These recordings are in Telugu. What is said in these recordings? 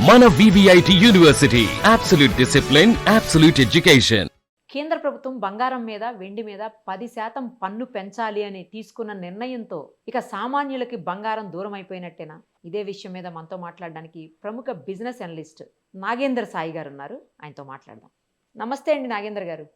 మన VVIT university absolute discipline, absolute education. కేంద్ర ప్రభుత్వం బంగారం మీద వెండి మీద 10% పన్ను పెంచాలి అని తీసుకున్న నిర్ణయంతో ఇక సామాన్యులకి బంగారం దూరం అయిపోయినట్టేనా? ఇదే విషయం మీద మనతో మాట్లాడడానికి ప్రముఖ బిజినెస్ అనలిస్ట్ నాగేందర్ సాయి గారు ఉన్నారు. ఆయనతో మాట్లాడదాం. నమస్తే అండి నాగేందర్ గారు.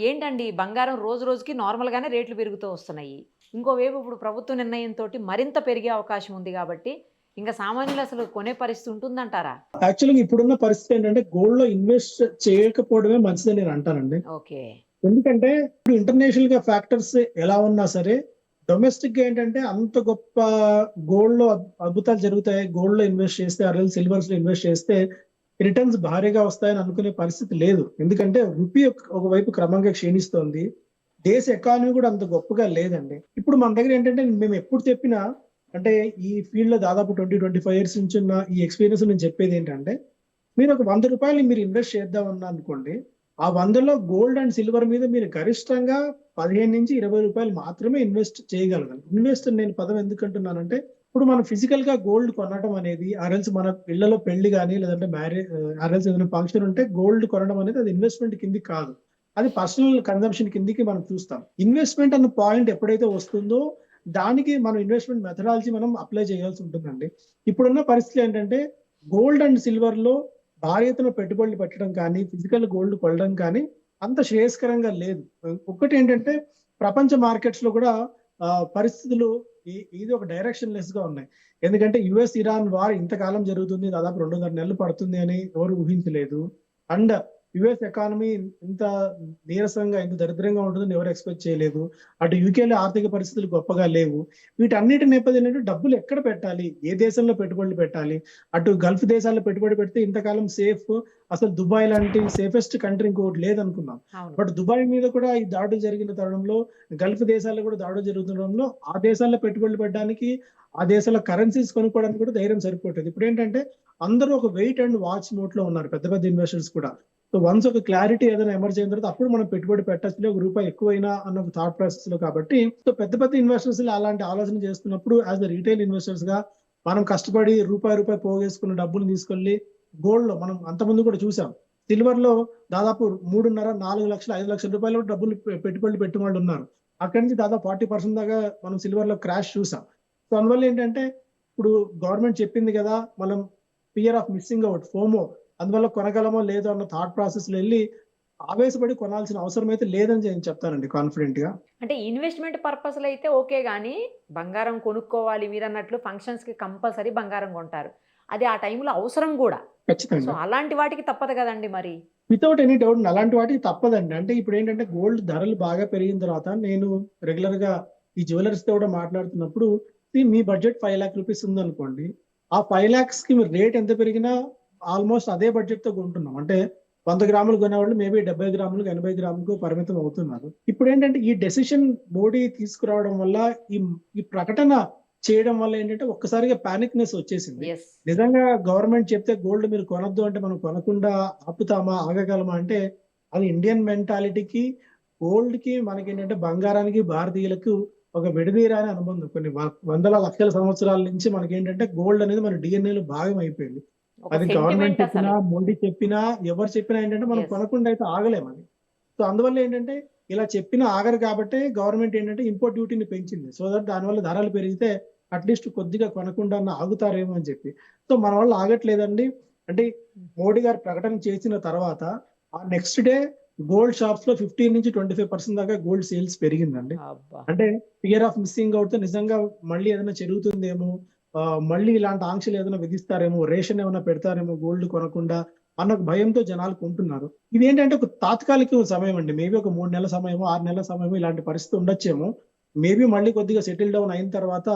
ఏంటండి బంగారం రోజు రోజుకి నార్మల్గానే రేట్లు పెరుగుతూ వస్తున్నాయి. ఇంకోవైపు ఇప్పుడు ప్రభుత్వ నిర్ణయంతో మరింత పెరిగే అవకాశం ఉంది కాబట్టి ఇంకా సామాన్యులు అసలు కొనే పరిస్థితి ఉంటుందంటారా? యాక్చువల్గా ఇప్పుడున్న పరిస్థితి ఏంటంటే గోల్డ్ లో ఇన్వెస్ట్ చేయకపోవడమే మంచిదని నేను అంటానండి. ఓకే. ఎందుకంటే ఇప్పుడు ఇంటర్నేషనల్ గా ఫ్యాక్టర్స్ ఎలా ఉన్నా సరే డొమెస్టిక్ గా ఏంటంటే అంత గొప్ప గోల్డ్ లో అద్భుతాలు జరుగుతాయి. గోల్డ్ లో ఇన్వెస్ట్ చేస్తే అరవై సిల్వర్స్ లో ఇన్వెస్ట్ చేస్తే రిటర్న్స్ భారీగా వస్తాయని అనుకునే పరిస్థితి లేదు. ఎందుకంటే రూపీ ఒకవైపు క్రమంగా క్షీణిస్తోంది. దేశ ఎకానమీ కూడా అంత గొప్పగా లేదండి. ఇప్పుడు మన దగ్గర ఏంటంటే మేము ఎప్పుడు చెప్పినా అంటే ఈ ఫీల్డ్ లో దాదాపు 20-25 years నుంచి ఉన్న ఈ ఎక్స్పీరియన్స్ నేను చెప్పేది ఏంటంటే మీరు ఒక 100 రూపాయలు మీరు ఇన్వెస్ట్ చేద్దామన్నా అనుకోండి, ఆ 100లో గోల్డ్ అండ్ సిల్వర్ మీద మీరు గరిష్టంగా 15 నుంచి 20 రూపాయలు మాత్రమే ఇన్వెస్ట్ చేయగలగాలి. ఇన్వెస్ట్ నేను పదం ఎందుకు అంటున్నానంటే ఇప్పుడు మనం ఫిజికల్ గా గోల్డ్ కొనడం అనేది ఆర్ఎల్స్ మన ఇళ్లలో పెళ్లి కానీ లేదంటే మ్యారేజ్ ఆర్ఎల్స్ ఏదైనా ఫంక్షన్ ఉంటే గోల్డ్ కొనడం అనేది అది ఇన్వెస్ట్మెంట్ కిందికి కాదు, అది పర్సనల్ కన్జంప్షన్ కిందికి మనం చూస్తాం. ఇన్వెస్ట్మెంట్ అన్న పాయింట్ ఎప్పుడైతే వస్తుందో దానికి మనం ఇన్వెస్ట్మెంట్ మెథడాలజీ మనం అప్లై చేయాల్సి ఉంటుందండి. ఇప్పుడున్న పరిస్థితి ఏంటంటే గోల్డ్ అండ్ సిల్వర్ లో భారీ ఎత్తున పెట్టుబడులు పెట్టడం కానీ ఫిజికల్ గోల్డ్ కొనడం కానీ అంత శ్రేయస్కరంగా లేదు. ఒకటి ఏంటంటే ప్రపంచ మార్కెట్స్ లో కూడా పరిస్థితులు ఇది ఒక డైరెక్షన్ లెస్ గా ఉన్నాయి. ఎందుకంటే యుఎస్ ఇరాన్ వార్ ఇంతకాలం జరుగుతుంది, దాదాపు 2.5 నెలలు పడుతుంది అని ఎవరు ఊహించలేదు. అండ్ యుఎస్ ఎకానమీ ఇంత నీరసంగా ఇంత దరిద్రంగా ఉంటుందని ఎవరు ఎక్స్పెక్ట్ చేయలేదు. అటు యూకేలో ఆర్థిక పరిస్థితులు గొప్పగా లేవు. వీటన్నిటి నేపథ్యంలో డబ్బులు ఎక్కడ పెట్టాలి, ఏ దేశంలో పెట్టుబడులు పెట్టాలి, అటు గల్ఫ్ దేశాల్లో పెట్టుబడి పెడితే ఇంతకాలం సేఫ్, అసలు దుబాయ్ లాంటి సేఫెస్ట్ కంట్రీ ఇంకోటి లేదనుకున్నాం. బట్ దుబాయ్ మీద కూడా ఈ దాడులు జరిగిన తరుణంలో గల్ఫ్ దేశాల్లో కూడా దాడులు జరుగుతుండడంలో ఆ దేశాల్లో పెట్టుబడులు పెట్టడానికి ఆ దేశాల కరెన్సీస్ కొనుక్కోవడానికి కూడా ధైర్యం సరిపోతుంది. ఇప్పుడు ఏంటంటే అందరూ ఒక వెయిట్ అండ్ వాచ్ మోడ్ లో ఉన్నారు, పెద్ద పెద్ద ఇన్వెస్టర్స్ కూడా. సో వన్స్ ఒక క్లారిటీ ఏదైనా ఎమర్జ్ అయిన తర్వాత అప్పుడు మనం పెట్టుబడి పెట్టచ్చు, ఒక రూపాయి ఎక్కువైనా అన్న ఒక థాట్ ప్రాసెస్ లో. కాబట్టి సో పెద్ద పెద్ద ఇన్వెస్టర్స్ అలాంటి ఆలోచన చేస్తున్నప్పుడు యాజ్ ద రీటైల్ ఇన్వెస్టర్స్ గా మనం కష్టపడి రూపాయి పోగేసుకున్న డబ్బులు తీసుకెళ్లి గోల్డ్ లో మనం అంతకుముందు కూడా చూసాం. సిల్వర్ లో దాదాపు 3.5-4 లక్షలు 5 లక్షల రూపాయలు డబ్బులు పెట్టుబడులు పెట్టిన వాళ్ళు ఉన్నారు. అక్కడి నుంచి దాదాపు 40% దాకా మనం సిల్వర్ లో క్రాష్ చూసాం. సో అందువల్ల ఏంటంటే ఇప్పుడు గవర్నమెంట్ చెప్పింది కదా, మనం fear of missing out, FOMO, అందువల్ల కొనగలమో లేదో అన్న థాట్ ప్రాసెస్ లో వెళ్ళి ఆవేశపడి కొనాల్సిన అవసరం అయితే లేదని నేను చెప్తానండి కాన్ఫిడెంట్ గా. అంటే ఇన్వెస్ట్మెంట్ పర్పస్ అయితే ఓకే, కానీ బంగారం కొనుక్కోవాలి మీరు అన్నట్లు ఫంక్షన్స్ కి కంపల్సరీ బంగారం కొంటారు, అది ఆ టైంలో అవసరం కూడా. ఖచ్చితంగా అలాంటి వాటికి తప్పదు కదండి మరి. వితౌట్ ఎనీ డౌట్ అలాంటి వాటికి తప్పదండి. అంటే ఇప్పుడు ఏంటంటే గోల్డ్ ధరలు బాగా పెరిగిన తర్వాత నేను రెగ్యులర్ గా ఈ జ్యువెలర్స్ తో కూడా మాట్లాడుతున్నప్పుడు మీ బడ్జెట్ 5 lakh రూపీస్ ఉందనుకోండి, ఆ 5 lakhs కి మీరు రేట్ ఎంత పెరిగినా ఆల్మోస్ట్ అదే బడ్జెట్ తో కొంటున్నాం. అంటే 100 గ్రాములు కొనేవాళ్ళు మేబీ 70 గ్రాములకు 80 గ్రాములకు పరిమితం అవుతున్నారు. ఇప్పుడు ఏంటంటే ఈ డెసిషన్ మోడీ తీసుకురావడం వల్ల ఈ ప్రకటన చేయడం వల్ల ఏంటంటే ఒక్కసారిగా పానిక్నెస్ వచ్చేసింది. నిజంగా గవర్నమెంట్ చెప్తే గోల్డ్ మీరు కొనొద్దు అంటే మనం కొనకుండా ఆపుతామా, ఆగగలమా అంటే అది ఇండియన్ మెంటాలిటీకి గోల్డ్ కి మనకి ఏంటంటే బంగారానికి భారతీయులకు ఒక విడదీరాని అనుబంధం. కొన్ని వందల లక్షల సంవత్సరాల నుంచి మనకి ఏంటంటే గోల్డ్ అనేది మన డిఎన్ఏలో భాగం అయిపోయింది. అది గవర్నమెంట్ చెప్పినా మోడీ చెప్పినా ఎవరు చెప్పినా ఏంటంటే మనం కొనకుండా అయితే ఆగలేమని. సో అందువల్ల ఏంటంటే ఇలా చెప్పినా ఆగరు కాబట్టి గవర్నమెంట్ ఏంటంటే ఇంపోర్ట్ డ్యూటీని పెంచింది. సో దట్ దానివల్ల ధరలు పెరిగితే అట్లీస్ట్ కొద్దిగా కొనకుండా ఆగుతారేమో అని చెప్పి. సో మన వాళ్ళు ఆగట్లేదండి. అంటే మోడీ గారు ప్రకటన చేసిన తర్వాత ఆ నెక్స్ట్ డే గోల్డ్ షాప్స్ లో 15 నుంచి 25% దాకా గోల్డ్ సేల్స్ పెరిగిందండి. అంటే ఫియర్ ఆఫ్ మిస్సింగ్ అవుట్ తో నిజంగా మళ్ళీ ఏదైనా జరుగుతుందేమో, మళ్ళీ ఇలాంటి ఆంక్షలు ఏదైనా విధిస్తారేమో, రేషన్ ఏమైనా పెడతారేమో గోల్డ్ కొనకుండా అన్న భయంతో జనాలు కొంటున్నారు. ఇది ఏంటంటే ఒక తాత్కాలిక సమయం అండి. మేబీ ఒక 3 నెలల సమయమో 6 నెలల సమయమో ఇలాంటి పరిస్థితి ఉండొచ్చేమో. మేబీ మళ్ళీ కొద్దిగా సెటిల్ డౌన్ అయిన తర్వాత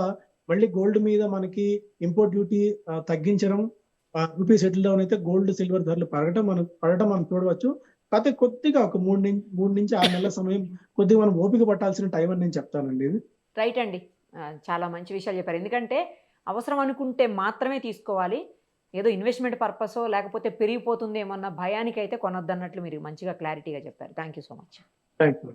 మళ్ళీ గోల్డ్ మీద మనకి ఇంపోర్ట్ డ్యూటీ తగ్గించడం, రూపీ సెటిల్ డౌన్ అయితే గోల్డ్ సిల్వర్ ధరలు పడటం మనం చూడవచ్చు. కాకపోతే కొద్దిగా ఒక 3 నుంచి 6 నెలల సమయం కొద్దిగా మనం ఓపిక పట్టాల్సిన టైం అని నేను చెప్తానండి. ఇది రైట్ అండి. చాలా మంచి విషయాలు చెప్పారు. ఎందుకంటే అవసరం అనుకుంటే మాత్రమే తీసుకోవాలి. ఏదో ఇన్వెస్ట్మెంట్ పర్పసో లేకపోతే పెరిగిపోతుంది ఏమన్నా భయానికి అయితే కొనొద్దన్నట్లు మీరు మంచిగా క్లారిటీగా చెప్పారు. Thank you so much. Thank you.